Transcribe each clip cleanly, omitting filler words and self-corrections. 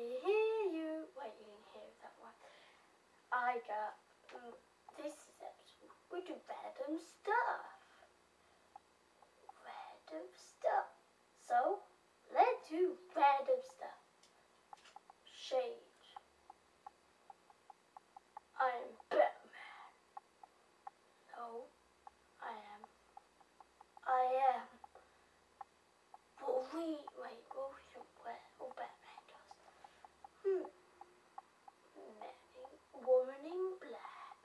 hear you. Wait, you didn't hear that one. I got, this is episode, we do random stuff. Random stuff. So, let's do random stuff. Shades. I am Batman. No, I am Wolverine. Wait, Wolverine, what Batman does? Woman in black.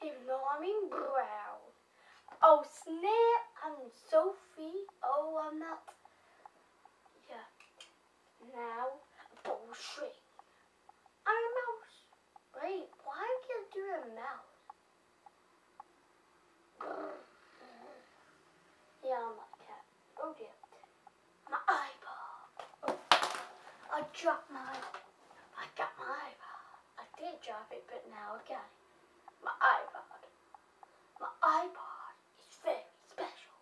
Even though I'm in brown. Oh snap, I'm Sophie. Oh, I'm not. Yeah. Now, bullshit. I'm a mouse. Wait, why can't I do a mouse? Yeah, I'm not a cat. Oh dear. My iPod. Oh, I dropped I got my iPod. I did drop it, but now I got it. My iPod. My iPod is very special.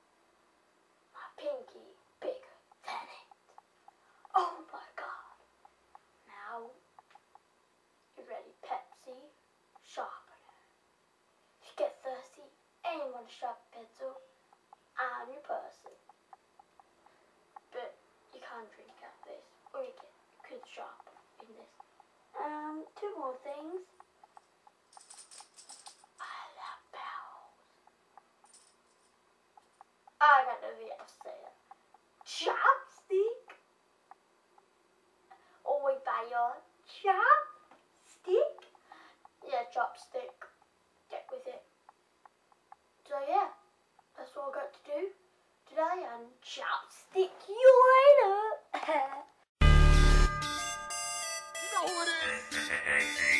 My pinky bigger than it. Oh my god. Now, you ready? Pepsi sharpener. If you get thirsty and you want a sharp pencil, I'm your person. But you can't drink out this, or you could sharpen in this. Two more things. I love bells. I got nothing else to say. Chopstick. Always buy your chopstick. Yeah, chopstick. Get with it. So yeah, that's all I got to do today, and chopstick you later. No, it is.